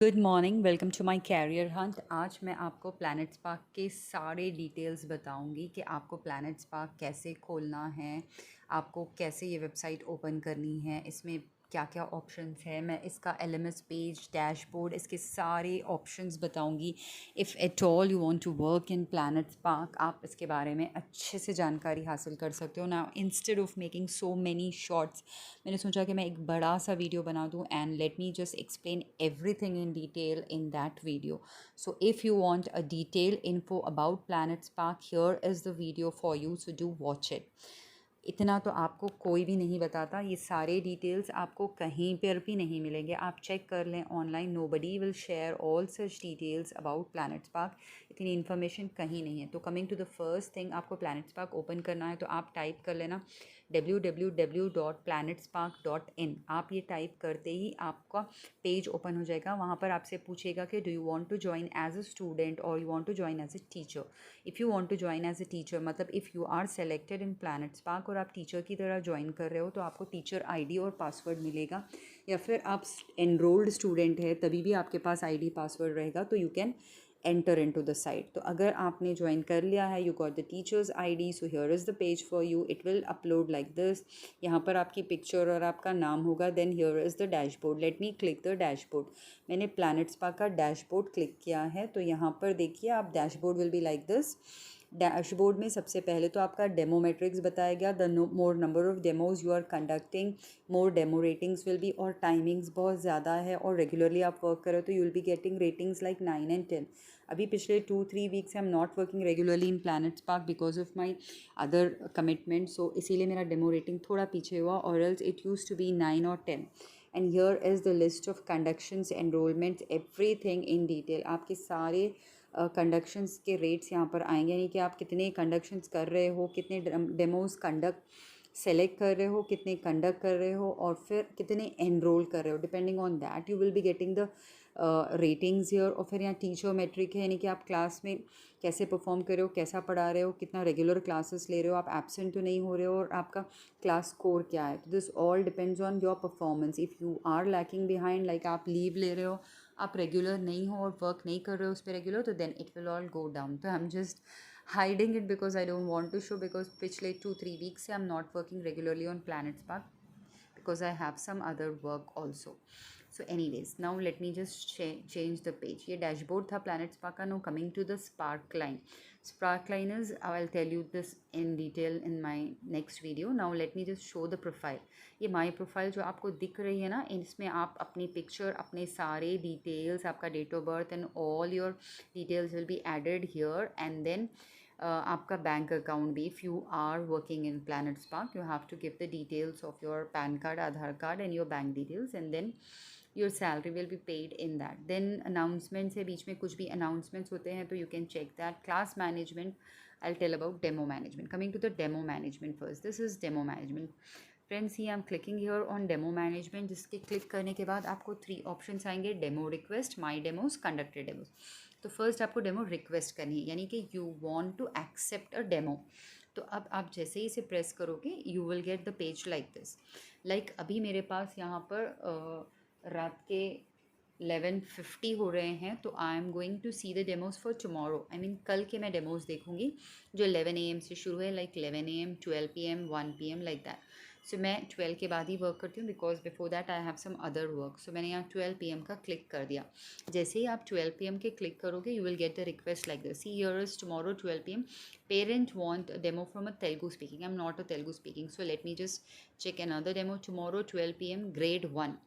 Good morning, welcome to my career hunt. आज मैं आपको प्लैनेट स्पार्क के सारे डिटेल्स बताऊंगी कि आपको प्लैनेट स्पार्क कैसे खोलना है, आपको कैसे ये वेबसाइट ओपन करनी है, इसमें क्या क्या ऑप्शंस है। मैं इसका एलएमएस पेज, डैशबोर्ड, इसके सारे ऑप्शंस बताऊंगी। If at all you want to work in Planet Spark, आप इसके बारे में अच्छे से जानकारी हासिल कर सकते हो ना। Instead of making so many shorts, मैंने सोचा कि मैं एक बड़ा सा वीडियो बना दूँ and let me just explain everything in detail in that video. So if you want a detailed info about Planet Spark, here is the video for you, so do watch it. इतना तो आपको कोई भी नहीं बताता, ये सारे details आपको कहीं पर भी नहीं मिलेंगे। आप चेक कर लें online, nobody will share all such details about Planet Spark. इतनी इन्फॉर्मेशन कहीं नहीं है। तो coming to the first thing, आपको प्लैनेट स्पार्क ओपन करना है तो आप टाइप कर लेना www.planetspark.in। आप ये टाइप करते ही आपका पेज ओपन हो जाएगा। वहाँ पर आपसे पूछेगा कि do you want to join as a student और you want to join as a teacher. If you want to join as a teacher मतलब if you are selected in Planet Spark और आप टीचर की तरह join कर रहे हो तो आपको टीचर आईडी और पासवर्ड मिलेगा। या फिर आप एनरोल्ड स्टूडेंट है तभी भी आपके पास आईडी पासवर्ड रहेगा, तो you can enter into the site. तो अगर आपने ज्वाइन कर लिया है, you got the teachers ID, so here is the page for you. It will upload like this. यहाँ पर आपकी पिक्चर और आपका नाम होगा। Then here is the dashboard. Let me click the dashboard. मैंने प्लैनेट स्पार्क का डैशबोर्ड क्लिक किया है, तो यहाँ पर देखिए आप, dashboard will be like this. Dashboard में सबसे पहले तो आपका डेमो मैट्रिक्स बताया गया, the more number of demos you are conducting, more demo ratings will be, और टाइमिंग्स बहुत ज़्यादा है और रेगुलरली आप वर्क करो तो you will be getting ratings like 9 and 10। अभी पिछले 2-3 weeks I am not working regularly in Planet Spark because of my other commitment, so इसीलिए मेरा डेमो रेटिंग थोड़ा पीछे हुआ, और else it use to be 9 or 10। And here is the list of conductions, enrolments, everything in detail. आपके सारे कंडक्शंस के rates यहाँ पर आएंगे, यानी कि आप कितने कंडक्शंस कर रहे हो, कितने डेमोज कंडक्ट सेलेक्ट कर रहे हो, कितने कंडक्ट कर रहे हो, और फिर कितने एनरोल कर रहे हो। Depending on that you will be getting the ratings here. और फिर यहाँ टीचर मेट्रिक है, यानी कि आप क्लास में कैसे परफॉर्म कर रहे हो, कैसा पढ़ा रहे हो, कितना रेगुलर क्लासेस ले रहे हो, आप एब्सेंट तो नहीं हो रहे हो, और आपका क्लास स्कोर क्या है। तो this all depends on your performance. If you are lacking behind, like आप लीव ले रहे हो, आप रेगुलर नहीं हो और वर्क नहीं कर रहे हो उस पर रेगुलर, तो then it will all go down. तो I am just hiding it because I don't want to show, because पिछले 2-3 वीक्स से I am not working regularly on Planet Spark because I have some other work also. So anyways, now let me just change the page. ये dashboard था planet spark का. Now coming to the spark line. Spark line is, I'll tell you this in detail in my next video. Now let me just show the profile. ये my profile जो आपको दिख रही है ना, इसमें आप अपनी picture, अपने सारे details, आपका date of birth and all your details will be added here, and then आपका बैंक अकाउंट भी, if you are working in Planet Spark you have to give the details of your PAN card, Aadhaar card and your bank details, and then your salary will be paid in that. Then announcements है, बीच में कुछ भी announcements होते हैं तो you can check that. Class management, I tell about demo management. Coming to the demo management first, this is demo management friends. ही I am clicking here on demo management, जिसके क्लिक करने के बाद आपको 3 options आएंगे, demo request, my demos, conducted demos. तो first आपको demo request करनी है, यानी कि you want to accept a demo. तो अब आप जैसे ही इसे प्रेस करोगे you will get the page like this. Like अभी मेरे पास यहाँ पर रात के 11:50 हो रहे हैं, तो I am going to see the demos for tomorrow. I mean कल के मैं डेमोज देखूंगी जो 11 AM से शुरू है, like 11 AM, 12 PM, 1 PM, like that. So मैं 12 के बाद ही वर्क करती हूँ because before that I have some other work. So मैंने यहाँ 12 PM का क्लिक कर दिया। जैसे ही आप 12 PM के क्लिक करोगे you will get the request like this. See here is tomorrow 12 PM, parent want demo from a Telugu speaking. I am not a Telugu speaking, so let me just check another demo. Tomorrow 12 PM, grade 1।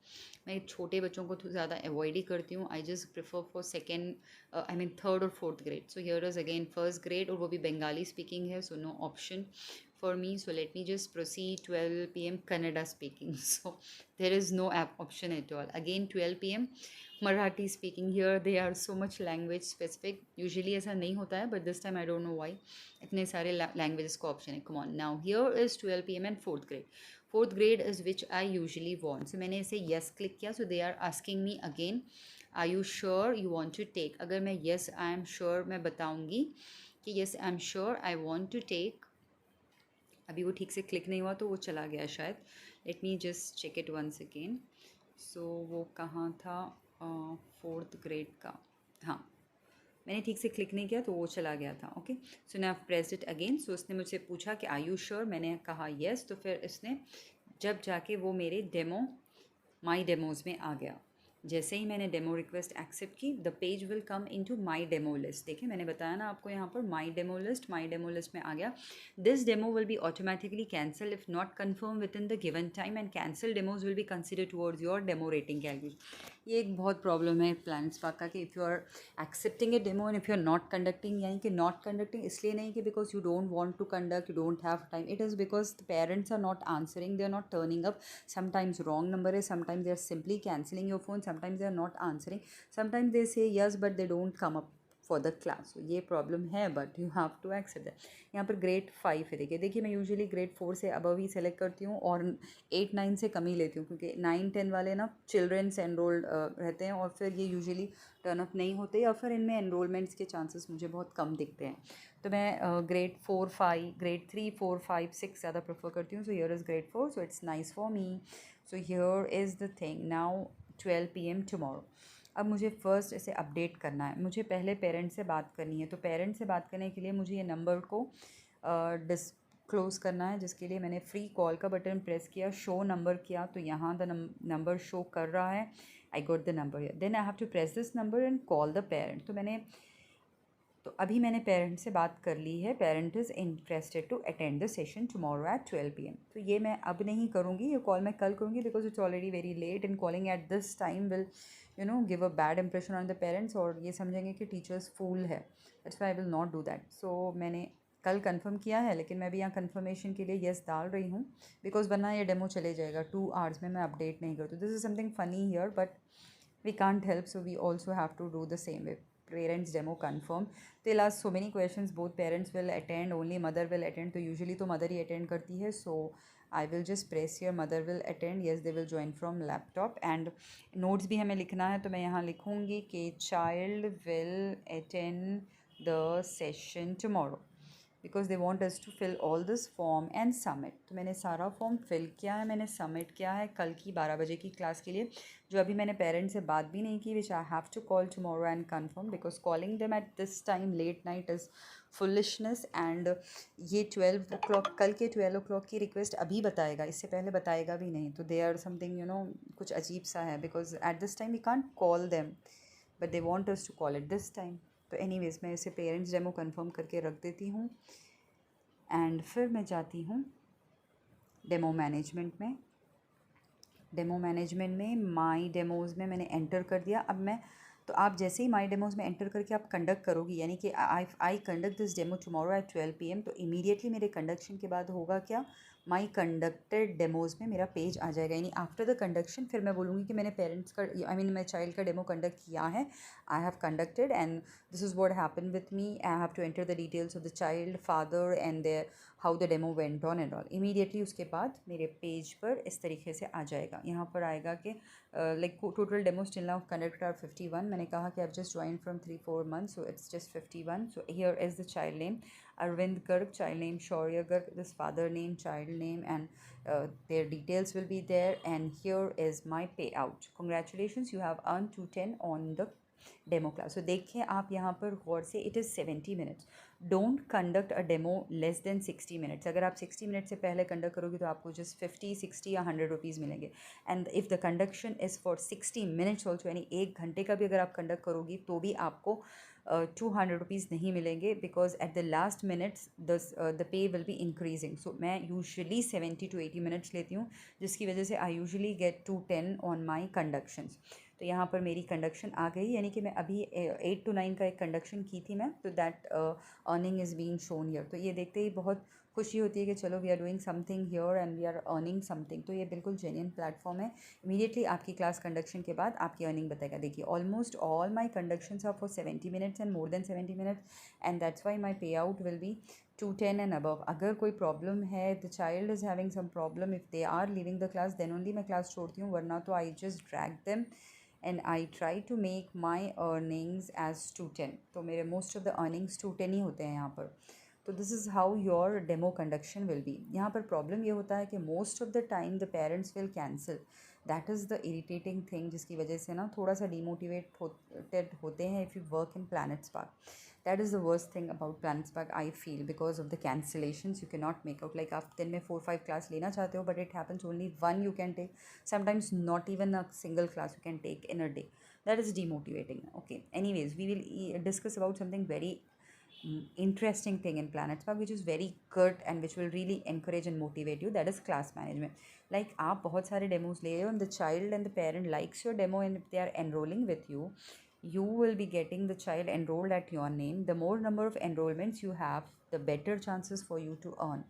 मैं छोटे बच्चों को तो ज़्यादा avoid ही करती हूँ, I just prefer for second, I mean third और fourth grade. So here is again first grade, और वो भी बंगाली स्पीकिंग है, so no option for me. So let me just proceed. 12 PM Kannada speaking. So there is no app option at all. Again 12 PM Marathi speaking. Here they are so much language specific. Usually ऐसा नहीं होता है, but this time I don't know why. इतने सारे languages को option है. Come on. Now here is 12 PM and fourth grade. Fourth grade is which I usually want. So मैंने इसे yes click किया. So they are asking me again, are you sure you want to take? अगर मैं yes I am sure मैं बताऊँगी कि yes I am sure I want to take। अभी वो ठीक से क्लिक नहीं हुआ तो वो चला गया शायद। Let me just check it once again. So वो कहाँ था, 4th ग्रेड का, हाँ मैंने ठीक से क्लिक नहीं किया तो वो चला गया था। Okay, so I have pressed it again. So उसने मुझसे पूछा कि आर यू श्योर, मैंने कहा येस। तो फिर इसने जब जाके वो मेरे डेमो माई डेमोज़ में आ गया। जैसे ही मैंने डेमो रिक्वेस्ट एक्सेप्ट की, the page will come into my demo list. देखिए मैंने बताया ना आपको यहाँ पर माई डेमो लिस्ट में आ गया। This demo will be automatically cancel if not confirm within the given time, and cancel demos will be consider towards your demo rating calculation. ये एक बहुत प्रॉब्लम है प्लान स्पार्क का कि if you are accepting a demo and if you are not conducting, यानी कि not conducting इसलिए नहीं कि because you don't want to conduct, you don't have time, it is because the parents are not answering, they are not turning up. Sometimes wrong number is, sometimes they are simply cancelling your phone, sometimes they are not answering, sometimes they say yes but they don't come up for the class. So ये problem है, but you have to accept that. यहाँ पर grade 5 है। देखिए मैं usually grade 4 से above ही select करती हूँ और 8-9 से कम ही लेती हूँ, क्योंकि 9-10 वाले ना चिल्ड्रेंस एनरोल्ड रहते हैं और फिर ये यूजुअली टर्न अप नहीं होते, या फिर इनमें एनरोलमेंट्स के चांसेस मुझे बहुत कम दिखते हैं। तो मैं ग्रेड 4-5, ग्रेड 3-4-5-6 ज़्यादा प्रेफर करती हूँ। सो here is grade 4, so it's nice for me. So here is the thing, now 12 PM tomorrow. अब मुझे फ़र्स्ट इसे अपडेट करना है, मुझे पहले पेरेंट्स से बात करनी है। तो पेरेंट्स से बात करने के लिए मुझे ये नंबर को डिस्क्लोज़ करना है, जिसके लिए मैंने फ्री कॉल का बटन प्रेस किया, शो नंबर किया, तो यहाँ द नंबर शो कर रहा है। I got the number, then I have to press this number and call the parent. तो अभी मैंने पेरेंट से बात कर ली है, parent is interested to attend the session tomorrow at 12 PM। तो ये मैं अब नहीं करूँगी, ये कॉल मैं कल करूँगी, because it's already very late and calling at this time will give a bad impression on the parents, और ये समझेंगे कि टीचर्स फूल है। That's why I will not do that. So मैंने कल कंफर्म किया है, लेकिन मैं भी यहाँ कंफर्मेशन के लिए येस डाल रही हूँ, बिकॉज वरना ये डेमो चले जाएगा 2 आवर्स में, मैं अपडेट नहीं करती। This is something funny here, but we can't help, so we also have to do the same way. Parents demo confirm, they'll ask so many questions, both parents will attend, only mother will attend, तो usually तो mother ही attend करती है। So I will just press here, mother will attend, yes they will join from laptop, and notes भी हमें लिखना है, तो मैं यहाँ लिखूँगी कि child will attend the session tomorrow, because they want us to fill all this form and submit. तो मैंने सारा फॉर्म फिल किया है, मैंने सबमिट किया है कल की 12 बजे की क्लास के लिए, जो अभी मैंने पेरेंट्स से बात भी नहीं की, which I have to call tomorrow and confirm, because calling them at this time late night is foolishness. And ये 12 o'clock, कल के 12 o'clock की रिक्वेस्ट अभी बताएगा, इससे पहले बताएगा भी नहीं, तो दे आर समथिंग कुछ अजीब सा है, because at this time we can't call them, but they want us to call at this time. तो एनीवेज मैं इसे पेरेंट्स डेमो कंफर्म करके रख देती हूँ, एंड फिर मैं जाती हूँ डेमो मैनेजमेंट में। डेमो मैनेजमेंट में माई डेमोज़ में मैंने एंटर कर दिया। अब मैं, तो आप जैसे ही माई डेमोज़ में एंटर करके आप कंडक्ट करोगी, यानी कि आई conduct this demo tomorrow at 12 PM, तो इमीडिएटली मेरे कंडक्शन के बाद होगा क्या, माई कंडक्टेड डेमोज़ में मेरा पेज आ जाएगा, यानी आफ्टर द कंडक्शन फिर मैं बोलूँगी कि मैंने पेरेंट्स का, आई मीन मैं चाइल्ड का डेमो कंडक्ट किया है, I have conducted and this is what happen with me, I have to enter the details of the child, father and there how the demo went on and all. Immediately उसके बाद मेरे page पर इस तरीके से आ जाएगा, यहाँ पर आएगा कि like total demo still now conducted are 51। मैंने कहा कि I just join from 3-4 months, so it's just 51। So here is the child name Arvind Garg, child name Shaurya Garg, this father name, child name, and their details will be there. And here is my payout. Congratulations, you have earned 210 on the demo class. तो देखिए आप यहाँ पर गौर से, it is 70 minutes। Don't conduct a demo less than 60 minutes। अगर आप 60 minutes से पहले कंडक्ट करोगे तो आपको जस्ट 50, 60 या 100 रुपीज़ मिलेंगे। And if the conduction is for 60 minutes also, यानी 1 घंटे का भी अगर आप कंडक्ट करोगी तो भी आपको 200 रुपीज़ नहीं मिलेंगे, because at the last minutes the pay will be increasing. So मैं यूजुअली 70 to 80 minutes लेती हूँ, जिसकी वजह से I usually get 210 on my conductions. तो यहाँ पर मेरी कंडक्शन आ गई, यानी कि मैं अभी 8 to 9 का एक कंडक्शन की थी मैं, तो that earning is being shown here. तो ये देखते ही बहुत खुशी होती है कि चलो we are doing something here and we are earning something. तो ये बिल्कुल जेन्युइन प्लेटफॉर्म है। इमीडिएटली आपकी क्लास कंडक्शन के बाद आपकी अर्निंग बताएगा। देखिए almost all my conductions are for 70 minutes and more than 70 minutes, and that's why my payout will be 210 and above. अगर कोई प्रॉब्लम है, the child is having some problem, if they are leaving the class, then only मैं class छोड़ती हूँ, वरना तो I just drag them and I try to make my earnings as 210। तो मेरे मोस्ट ऑफ द अर्निंग्स 210 ही होते हैं यहाँ पर। तो this is how your demo conduction will be. यहाँ पर प्रॉब्लम ये होता है कि most of the time the parents will cancel, that is the irritating thing जिसकी वजह से ना थोड़ा सा डिमोटिवेटेड होते हैं if you work in Planet spark. That is the worst thing about Planet Spark, I feel, because of the cancellations. You cannot make out, like आप दिन में 4-5 class लेना चाहते हो, but it happens only one you can take. Sometimes not even a single class you can take in a day. That is demotivating. Okay, anyways, we will discuss about something very interesting thing in Planet Spark, which is very good and which will really encourage and motivate you. That is class management. Like आप बहुत सारे demos ले रहे हो and the child and the parent likes your demo, and if they are enrolling with you, you will be getting the child enrolled at your name. The more number of enrollments you have, the better chances for you to earn.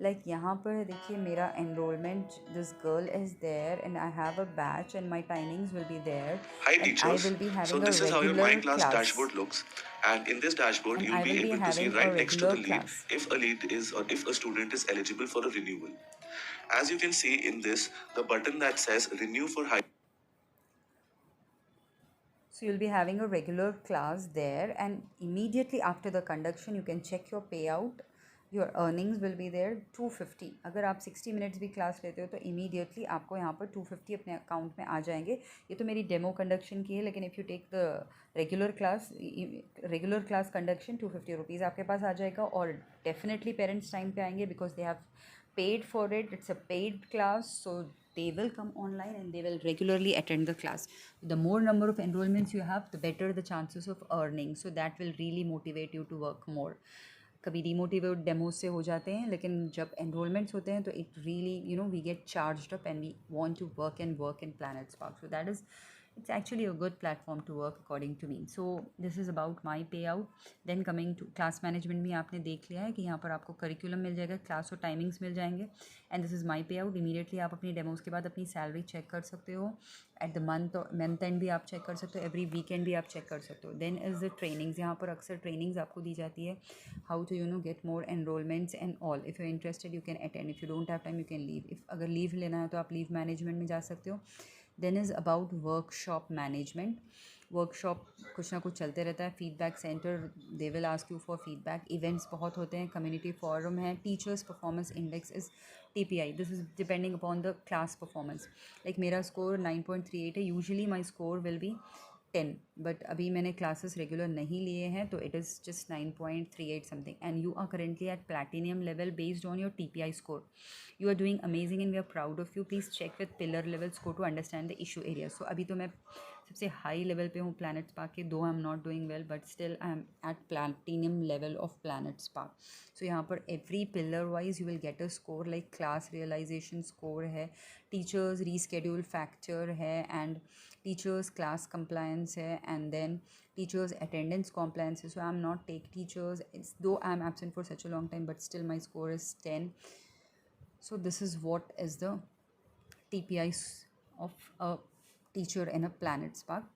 Like यहाँ पर देखिए मेरा enrollment, this girl is there and I have a batch and my timings will be there. Hi And teachers. I will be So having a this is how your My regular Class class. dashboard looks. And in this dashboard, And you'll I be will be able to see having a right next to the regular lead class. if a lead is or if a student is eligible for a renewal. As you can see in this, the button that says renew for high. So you'll be having a regular class there, and immediately after the conduction you can check your payout. Your earnings will be there 250. अगर आप 60 minutes भी class लेते हो तो immediately आपको यहाँ पर 250 अपने अकाउंट में आ जाएंगे. ये तो मेरी डेमो कंडक्शन की है, लेकिन if you take the regular class conduction 250 rupees आपके पास आ जाएगा. और डेफिनेटली पेरेंट्स टाइम पे आएंगे because they have paid for it. It's a paid class, so they will come online and they will regularly attend the class. The more number of enrollments you have, the better the chances of earning. So that will really motivate you to work more. कभी demotivate demo से हो जाते हैं, लेकिन जब enrolments होते हैं तो it really we get charged up and we want to work in Planet Spark. So that is, it's actually a good platform to work according to me. So this is about my payout. Then coming to class management में आपने देख लिया है कि यहाँ पर आपको curriculum मिल जाएगा, क्लास और टाइमिंग्स मिल जाएंगे. एंड दिस इज़ माई पे आउट. इमीडिएटली आप अपनी डेमोज के बाद अपनी सैलरी चेक कर सकते हो. एट द मंथ एंड भी आप चेक कर सकते हो, एवरी वीकेंड भी आप चेक कर सकते हो. Then is the trainings. यहाँ पर अक्सर ट्रेनिंग्स आपको दी जाती है, how to get more enrollments and all. If you interested you can attend. If you don't have time you can leave. If अगर लीव लेना है तो आप लीव मैनेजमेंट में जा सकते हो. Then is about workshop management. Workshop कुछ ना कुछ चलते रहता है. Feedback center, they will ask you for feedback. Events बहुत होते हैं, कम्युनिटी फोरम है. Teachers performance index is TPI. This is depending upon the class performance. Like मेरा स्कोर 9.38 है. Usually my score will be 10, but अभी मैंने classes regular नहीं लिए हैं तो it is just 9.38 something. And you are currently at platinum level based on your TPI score. You are doing amazing and we are proud of you. Please check with pillar level score to understand the issue areas. So अभी तो मैं सबसे high level पे हूँ planet Spark के. Though I am not doing well but still I am at platinum level of Planet Spark. So यहाँ पर every pillar wise you will get a score. Like class realization score है, teachers reschedule factor है, and teachers class compliance है, and then teachers attendance compliance. So I am not take teachers, though I am absent for such a long time, but still my score is 10. So this is what is the TPIs of a teacher in a Planet Spark.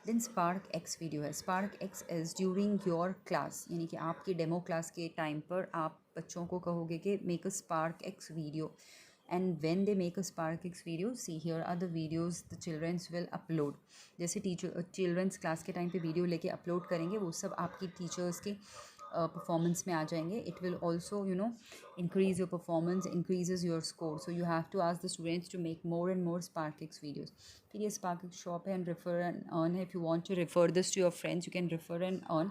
Then Spark X video है. Spark X is during your class, यानी कि आपकी demo class के time पर आप बच्चों को कहोगे कि make a Spark X video. And when they make a Spark X video, see here are the videos the childrens will upload. जैसे चिल्ड्रंस क्लास के टाइम पे वीडियो लेके अपलोड करेंगे, वो सब आपकी टीचर्स के परफॉर्मेंस में आ जाएंगे. It will also increase your performance, increases your score. So you have to ask the students to make more and more Spark X videos. फिर ये Spark X शॉप है एंड रेफर एंड अर्न है. If you want to refer this to your friends you can refer and earn.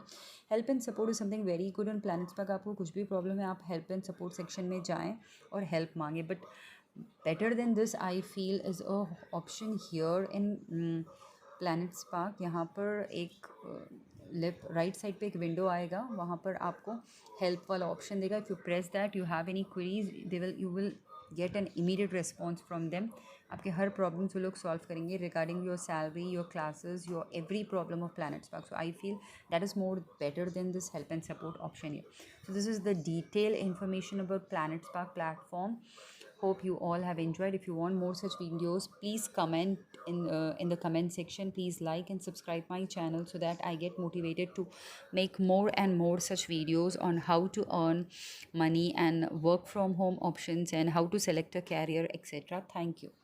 Help and support is something very good on Planet Spark. आपको कुछ भी problem है आप help and support section में जाएँ और help मांगे. But better than this I feel is a option here in Planet spark. यहाँ पर एक लेफ्ट राइट साइड पे एक विंडो आएगा, वहाँ पर आपको हेल्प वाला ऑप्शन देगा. If you press that you have any queries you will get an immediate response from them. आपके हर प्रॉब्लम्स वो लोग सॉल्व करेंगे regarding your salary, your classes, your every problem of Planet Spark. So I feel that is more better than this help and support option here. So this is the detailed information about Planet Spark platform. Hope you all have enjoyed. If you want more such videos, please comment in the comment section. Please like and subscribe my channel so that I get motivated to make more and more such videos on how to earn money and work from home options and how to select a career, etc. Thank you.